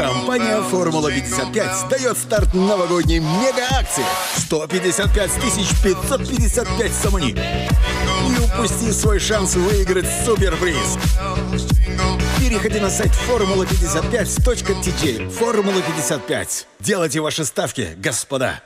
Компания «Формула-55» дает старт новогодней мега-акции. 155 555 сомни. Не упусти свой шанс выиграть суперприз. Переходи на сайт formula55.tj. Формула-55. Делайте ваши ставки, господа.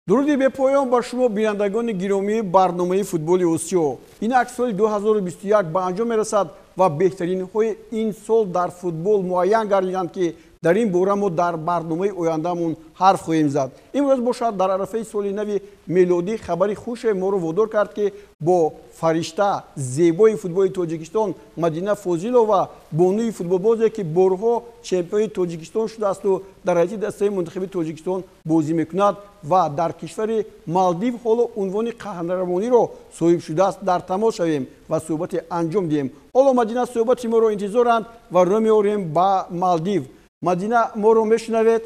дуруди бе поён ба шумо бинандагони гиромии барномаи футболи Осиё. Ин акс соли 2021 ба анҷом мерасад ва беҳтаринҳои ин сол дар футбол муайян гардиданд ки дар ин бора мо дар барномаи ояндамон ҳарф хоҳем зад. Имрӯз бошад дар арафаи соли нави мелодӣ хабари хуше моро водор кард ки бо фаришта зебои футболи Тоҷикистон Мадина Фозилова, бонуи футболбозе ки борҳо чемпиони Тоҷикистон шудаасту дар ҳайати дастаи мунтахаби Тоҷикистон бозӣ мекунад ва дар кишвари Малдив ҳоло унвони қаҳрамониро соҳиб шудааст. Дар тамос шавем ва суҳбате анҷом диҳем. ҳоло Мадина суҳбати моро интизоранд ва рӯ меорем ба Малдив. Мадина, моро мешунавед?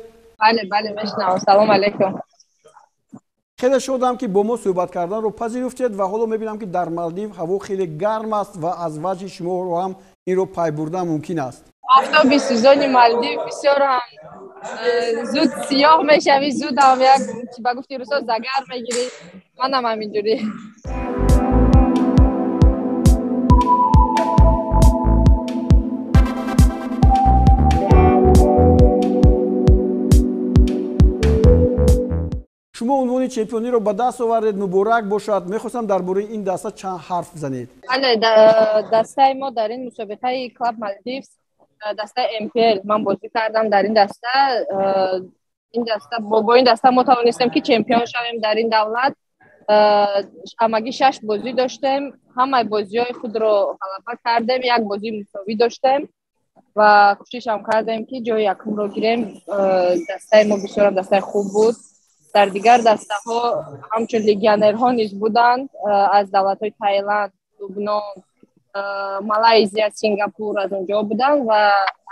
Бале, мешунавам. Салом алейкум. خیلی شادم که با ما صحبت کردن رو پذیرفتید و حالا میبینم که در مالدیو هوا خیلی گرم است و از وجه شما رو هم این رو پای بردن ممکن است. آفتاب سوزان مالدیو بسیار هم زود سیاه میشوی، زود هم یک چی بگفتی روسا زگر میگیری. منم همینجوری. شما عنوان چمپیونی رو به دست آوردید، مبارک باشد. میخواستم درباره این دسته چند حرف بزنید. بله، دسته ما در این مسابقه کلاب مالدیوز دسته MPL من بازی کردم در این دسته. با این دسته ما توانستیم که چمپیون شویم در این دولت. همگی 6 بازی داشتیم. همه بازی‌های خود رو غلبه کردیم. یک بازی مساوی داشتیم و کوشش هم کردیم که جای یکم رو گیریم. دسته ما بسیار دسته خوب بود. در دیگر دسته ها همچون لیگیونرها نیز بودند از دولت های تایلند، لبنان، مالایزیا، سینگاپور از اونجا بودند و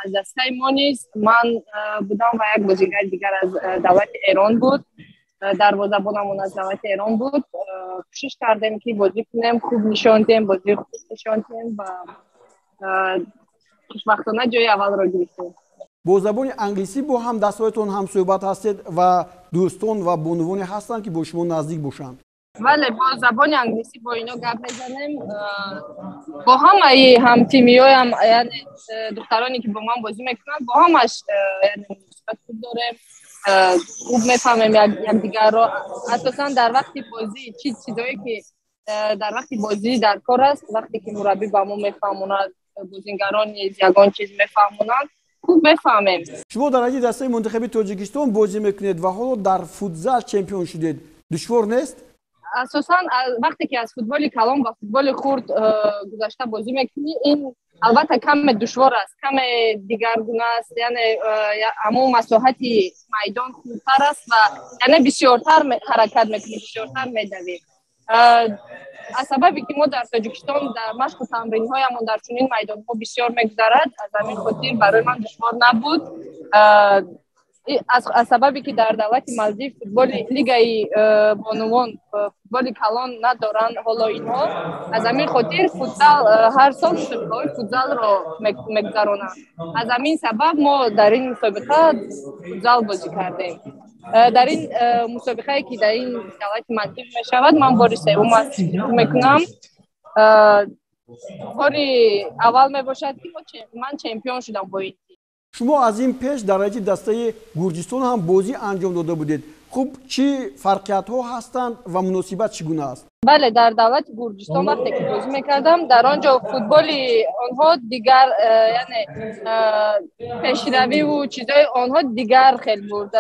از دسته ما نیز من بودم و یک بازیگر دیگر از دولت ایران بود. دروازه‌بانمون از دولت ایران بود. کوشش کردیم که بازی کنیم، خوب نشاندیم، بازی خوب نشاندیم و خوشبختانه جای اول را گرفتیم. با زبان انگلیسی با هم دستایتون هم صحبت هستید و دوستان و بانوانی هستند که با شما نزدیک باشند. بله، با زبان انگلیسی با اینا گپ میزنیم. با هم تیمی‌ها هم یعنی دخترانی که با من بازی میکنن با همش یعنی نسبت خوب داریم. خوب میفهمیم یکدیگر رو. اساسا در وقتی بازی چیزایی که در وقتی بازی در کار است، وقتی که مربی با ما میفهموند، بازیگران یگان چیز میفهمونند، خوب بفهمیم. شما در حیات دسته منتخب تاجیکستان بازی میکنید و حالا در فوتزال چمپیون شدید. دشوار نیست؟ اساسا وقتی که از فوتبال کلان و فوتبال خرد گذشته بازی میکنی، این البته کم دشوار است، کم دیگرگونه است، یعنی همون مساحت میدان خوبتر است و یعنی بسیارتر حرکت میکنی، بسیارتر میدوی. از سببی که ما در تاجیکستان در مشق و تمرین هایمون در چنین میدان ها بسیار میگذرد، از همین خاطر برای من دشوار نبود. از سببی که در دولت مالدیو فوتبال لیگای بانوان فوتبال کلان ندارن حالا اینها، از همین خاطر فوتزال هر سال مسابقه فوتزال رو میگذرونن. از همین سبب ما در این مسابقه فوتزال بازی کردیم. در این مسابقه که در این دولت مالدیو میشود من بار سوم است میکنم. بار اول میباشد که من چمپیون شدم با این. شما از این پیش در حیات دسته گرجستان هم بازی انجام داده بودید. خب چی فرقیت ها هستند و مناسبت چگونه است؟ بله، در دولت گرجستان وقتی که بازی میکردم در آنجا فوتبال آنها دیگر یعنی پیشروی و چیزای آنها دیگر خیلی بود.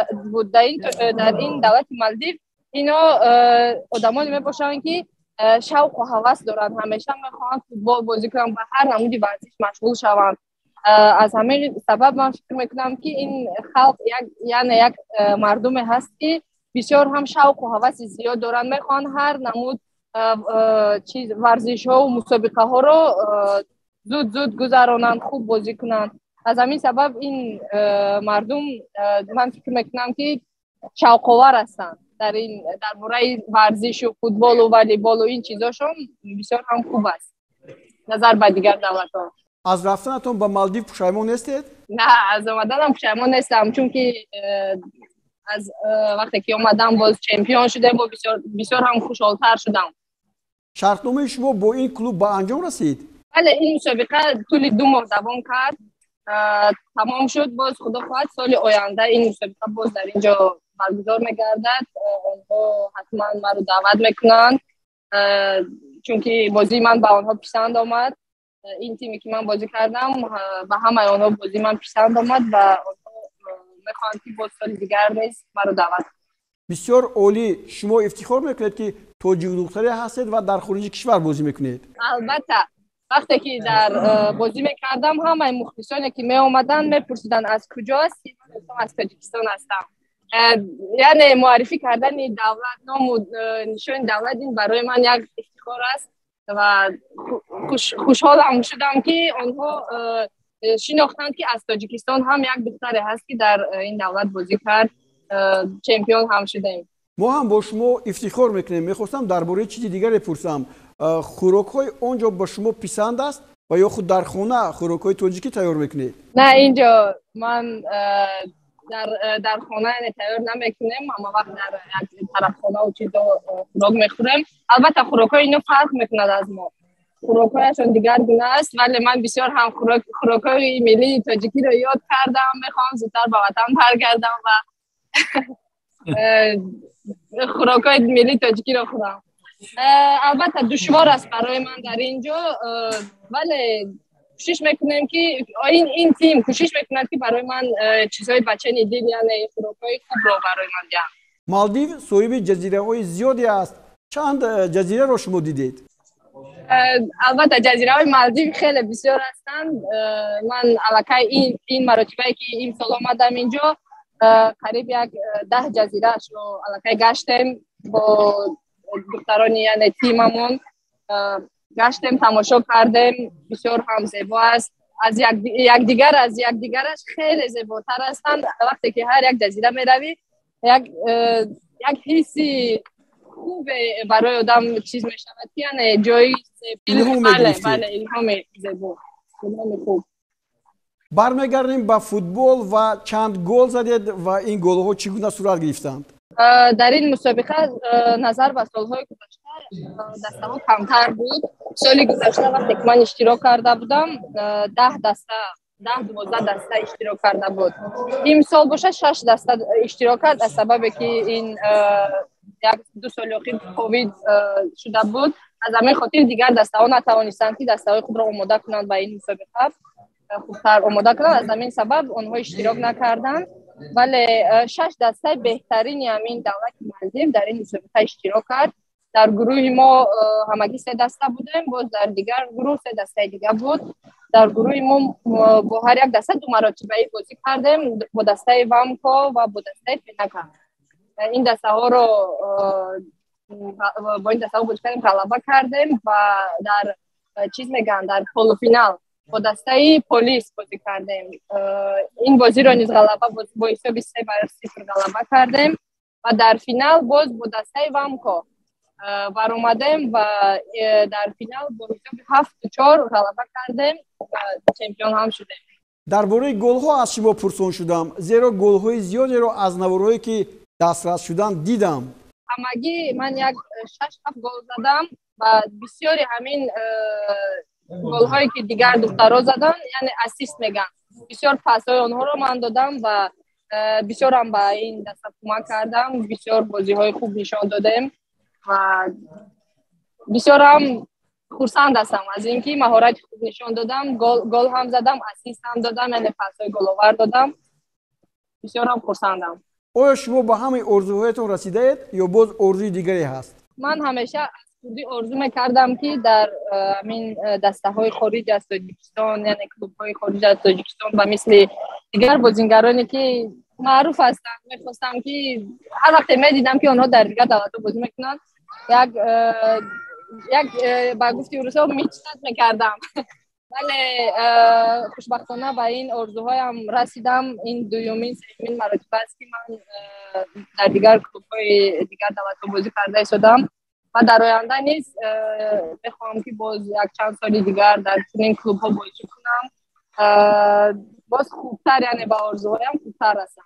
در این دولت مالدیو اینا آدمانی میباشند که شوق و هوس دارند، همیشه میخواهند فوتبال بازی کنند و هر نمودی ورزش مشغول شوند. از همین سبب من فکر میکنم که این خلق یک مردم هست که бисёр ҳам шавқу ҳаваси зиёд доранд, мехоҳанд ҳар намуд чиз варзишҳо ва мусобиқаҳоро зуд гузаронанд, хуб бозӣ кунанд. аз ҳамин сабаб ин мардум ман фикр мекунам ки шавқовар ҳастанд дар бораи варзишу футболу волейболу ин чизошон бисёр ҳам хуб аст назар ба дигар давлатҳо. аз рафтанатон ба Малдив пушаймон нестед? На, аз омаданам пушаймон нестам, чунки аз вақте ки омадам боз чемпион шудем ва бисёр ҳам хушҳолтар шудам. шартномаи шумо бо ин клуб ба анҷом расид? бале, ин мусобиқа тӯли 2 моҳ давом кард, тамом шуд. боз худо хоҳад соли оянда ин мусобиқа боз дар ин ҷо баргузор мегардад. онҳо ҳатман маро даъват мекунанд, чунки бозии ман ба онҳо писанд омад. ин тиме ки ман бозӣ кардам ба ҳамаи онҳо бозии ман писанд омад ва онҳо мехоҳанд ки боз соли дигар низ маро даъват. бисёр олӣ. шумо ифтихор мекунед ки тоҷику духтаре ҳастед ва дар хориҷи кишвар бозӣ мекунед? албатта, вақте ки дар бозӣ мекардам ҳамаи мухлисоне ки меомаданд мепурсиданд аз куҷо ҳастӣ. ман аз тоҷикистон ҳастам. яъне муаррифӣ кардани давлат, ному нишони давлат ин барои ман як ифтихор аст ва хушҳолам шудам ки онҳо шинохтанд ки аз тоҷикистон ҳам як духтаре ҳаст ки дар ин давлат бозӣ кард, чемпион ҳам шудем. мо ҳам бо шумо ифтихор мекунем. мехостам дар бораи чизи дигаре пурсам. хӯрокҳои он ҷо ба шумо писанд аст ва ё худ дар хона хӯрокҳои тоҷикӣ тайёр мекунед? на, ин ҷо ман дар хона тайёр намекунем. ҳама вақт дар як тарафхонау чизо хӯрок мехӯрем. албатта хӯрокҳои ино фарқ мекунад аз мо. хӯрокҳояшон дигар гуна аст, вале ман бисёр ҳам хӯрокҳои миллии тоҷикиро ёд кардам. мехоҳам зудтар ба ватан баргардам ва хӯрокҳои миллии тоҷикиро хӯрам. албатта душвор аст барои ман дар ин ҷо, вале кӯшиш мекунем ки ин тим кӯшиш мекунад ки барои ман чизҳои бачани дил, яъне хӯрокҳои хубро барои ман диҳанд. Малдив соҳиби ҷазираҳои зиёде аст. чанд ҷазираро шумо дидед? албатта ҷазираҳои Малдив хеле бисёр ҳастанд. ман аллакай ин маротибае ки имсол омадам ин ҷо қариб як 10 ҷазираашро аллакай гаштем. бо духтарони яъне тимамон гаштем, тамошо кардем. бисёр ҳам зебо аст. аз якдигараш хеле зеботар ҳастанд. вақте ки ҳар як ҷазира меравӣ, як ҳисси хубе барои одам чиз мешавад ки яъне ҷои илҳоми зебо, илҳоми хуб. бармегардем ба футбол ва чанд гол задед ва ин голҳо чӣ гуна сурат гирифтанд? дар ин мусобиқа назар ба солҳои гузашта дастаҳо камтар буд. соли гузашта вақте ки ман иштирок карда будам 10-12 даста иштирок карда буд. имсол бошад 6 даста иштирок кард, аз сабабе ки ин 1-2 соли охир ковид шуда буд. аз ҳамин хотир дигар дастаҳо натавонистанд ки дастаҳои худро омода кунанд ба ин мусобиқа, хубтар омода кунанд. аз ҳамин сабаб онҳо иштирок накарданд. вале 6 дастаи беҳтарини ҳамин давлати Малдив дар ин мусобиқа иштирок кард. дар гурӯҳи мо ҳамагӣ 3 даста будем, боз дар дигар гурӯҳ 3 дастаи дигар буд. дар гурӯҳи мо бо ҳар як даста 2 маротибаи бозӣ кардем, бо дастаи вамко ва бо дастаи фенака. ин дастаҳоро бо ин дастаҳо бозӣ кардем, ғалаба кардем ва дар чиз мегӯянд дар полуфинал бо дастаи полис бозӣ кардем. ин бозиро низ ғалаба бо ҳисоби 3-0 ғалаба кардем ва дар финал боз бо дастаи вамко баромадем ва дар финал бо ҳисоби 7-4 ғалаба кардем ва чемпион ҳам шудем. дар бораи голҳо аз шумо пурсон шудам, зеро голҳои зиёдеро аз наворҳое ки дастрас шуданд дидам. ҳамагӣ ман як 6-7 гол задам ва бисёри ҳамин голҳое ки дигар духтаро заданд, яъне ассист мегӯянд. бисёр пасҳои онҳоро ман додам ва бисёрам ба ин даста кӯмак кардам. бисёр бозиҳои хуб нишон додем ва бисёрам хурсанд ҳастам аз ин ки маҳорати хуб нишон додам. гол ҳам задам, ассист ҳам додам, яъне пасҳои головар додам. бисёрам хурсандам. оё шумо ба ҳамаи орзуҳоятон расидаед ё боз орзуи дигаре ҳаст? ман ҳамеша аз худӣ орзу мекардам ки дар ҳамин дастаҳои хориҷ аз тоҷикистон, яъне клубҳои хориҷ аз тоҷикистон ба мисли дигар бозингароне ки معروف هستن. میخواستم که هر وقت میدیدم که آنها در دیگر دولت‌ها بازی میکنن یک با گفتی روسا میچنت میکردم. ولی خوشبختانه به این آرزوهایم رسیدم. این دومین سومین مرتبه است که من در دیگر کلوب‌های دیگر دولت‌ها بازی کرده شدم و در آینده نیز میخوام که باز یک چند سال دیگر در چنین کلوب‌ها بازی کنم. باز خوبتر، یعنی به آرزوهایم خوبتر رسم.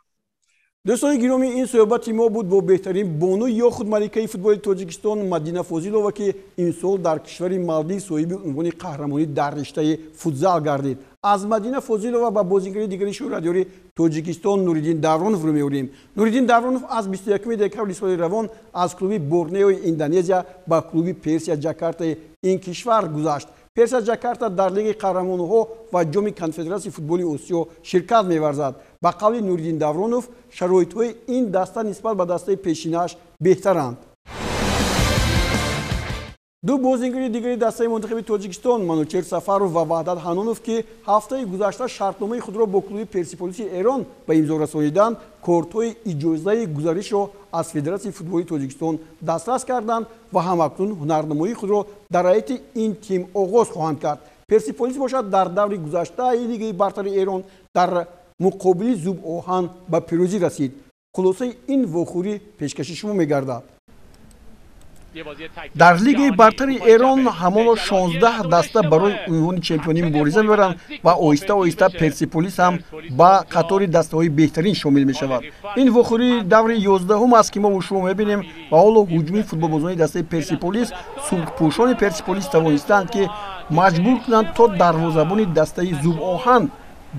دوستان گرامی، این صحبت ما بود با بهترین بانو یا خود ملکه فوتبال تاجیکستان مدینه فاضلова که این سال در کشور مالدیو صاحب عنوان قهرمانی در رشته فوتزال گردید. از مدینه فاضلова با بازیگر دیگری شو رادیوی تاجیکستان نوریدین داورونов رو می‌بینیم. نوریدین داورونов از 21 دکتر سال روان از کلوب بورنئو اندونزیا با کلوب پرسیا جاکارتا این کشور گذشت. پرسیا جاکارتا در لیگ قهرمانان‌ها و جام کنفدراسیون فوتبال آسیو شرکت می‌ورزد. با قول نوریدین داورونов شرایط‌های این دسته نسبت به دسته پیشینش بهترند. دو بازیگر دیگری دسته منتخب تاجیکستان манучеҳр Сафаров و وحدت ҳаннонов که هفته گذشته شرطنامه خود را با کلوب персиполис ایران به امضا رسانیدند، کارت‌های اجازه گزارش را از فدراسیون فوتبال تاجیکستان دسترس کردند و همکنون هنرنمایی خود را در حیات این تیم آغاز خواهند کرد. персиполис باشد در دور گذشته لیگ برتر ایران در مقابل زوب آهن به پیروزی رسید. خلاصه این واخوری پیشکش شما می‌گردد. در لیگ برتر ایران همان 16 دسته برای عنوان چمپیونی مبارزه می‌برند و آهسته آهسته персиполис هم با قطار دسته‌های بهترین شامل می‌شود. این واخوری دور 11 است که ما با شما می‌بینیم و حالا هجومی فوتبالبازان دسته персиполис سرخپوشان персиполис توانستند که مجبور کنند تا دروازه‌بان دسته زوب آهن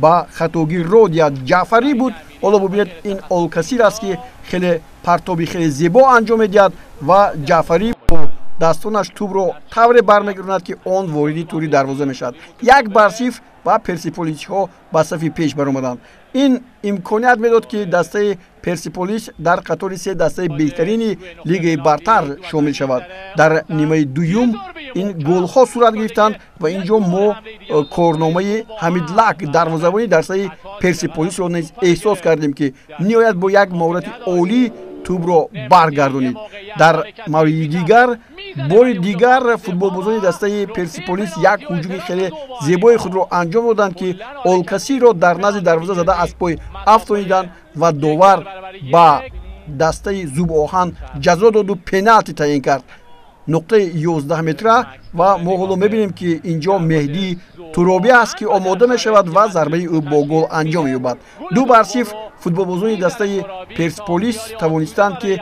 با خطاگیر رود یا جعفری بود. حالا ببینید این آلکاسیر است که خیلی پرتابی خیلی زیبا انجام میدهد و جعفری با دستانش توپ رو طوری برمیگرداند که آن واردی توری دروازه میشد. 1-0 و персиполис ها به صف پیش برآمدند. این امکانیت میداد که دسته персиполис در قطار سه دسته بهترین لیگ برتر شامل شود. در نیمه دوم این گل ها صورت گرفتند و اینجا ما کارنامه حمیدلک دروازه‌بانی دسته персиполис را نیز احساس کردیم که نهایت با یک مهارت عالی توپ را برگردانید. در مورد دیگر بار دیگر فوتبالبازان دسته персиполис یک هجوم خیلی زیبای خود را انجام دادند که آلکاسی را در نزد دروازه زده از پای افتانیدند و داور با دسته زوب آهن جزا داد و پنالتی تعیین کرد. نقطه 11 متره و ما حالا میبینیم که اینجا مهدی ترابی است که آماده می شود و ضربه او با گل انجام یابد. 2-0 فوتبالبازان دسته персиполис توانستند که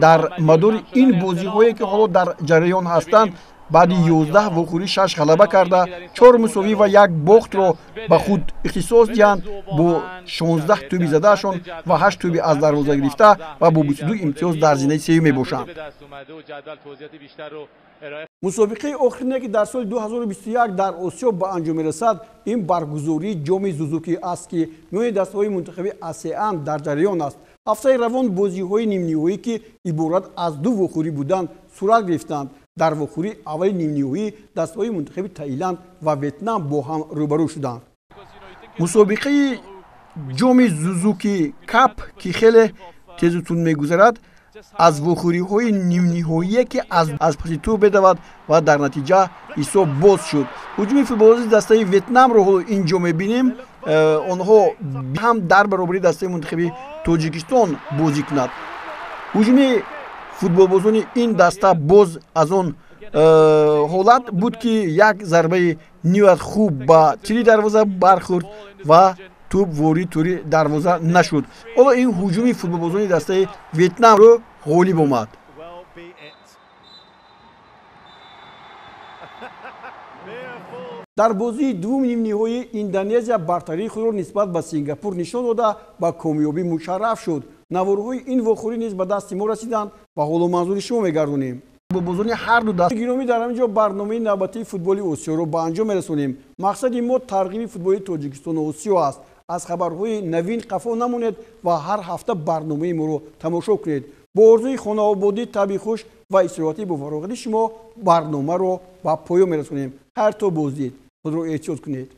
در مدار این بازی هایی که حالا در جریان هستند بعد 11 واخوری 6 غلبه کرده 4 مساوی و 1 باخت را به خود اختصاص دهند با 16 توپ زدهشان و 8 توپ از دروازه گرفته و با 22 امتیاز در زینه سوم میباشند. مسابقه آخرینی که در سال 2021 در آسیو به انجام میرسد این برگزاری ҷоми زوزوکی است که میان دسته‌های منتخب آسیان در جریان است. هفته روان بازی‌های نیمه‌نهایی که عبارت از دو واخوری بودند صورت گرفتند. در واخوری اول نیمه‌نهایی دسته‌های منتخب تایلند و ویتنام با هم روبرو شدند. مسابقه ҷоми زوزوکی کاپ که خیلی تیزتون میگذرد از واخوری‌های نیمه‌نهایی که از پس توپ بدود و در نتیجه حساب باز شد. هجوم فوتبالبازی دسته ویتنام رو اینجا می‌بینیم. آنها هم در برابری دسته منتخب تاجیکستان بازی کند. هجوم فوتبالبازان این دسته باز از آن حالت بود که یک ضربه نیوت خوب با تیری دروازه برخورد و توپ وارد توری دروازه نشد. حالا این هجوم فوتبالبازان دسته ویتنام رو غالب آمد. در بازی دوم نیمه‌نهایی اندونزیا برتری خود را نسبت به سینگاپور نشان داده با کامیابی مشرف شد. نوارهای این واخوری نیز به دست ما رسیدند و حالا منظور شما می‌گردانیم. با بزرگی هر دو دست گرامی در همینجا برنامه نوبتی فوتبالی آسیو رو به انجام می‌رسونیم. مقصد ما ترغیب فوتبال تاجیکستان و آسیو است. از خبرهای نوین قفا نمونید و هر هفته برنامه ما رو تماشا کنید. با آرزوی خانوادگی طبیعی خوش و استراحتی با فراغتی شما برنامه رو به پایان می‌رسونیم. هر تو بازدید خود رو احتیاط کنید.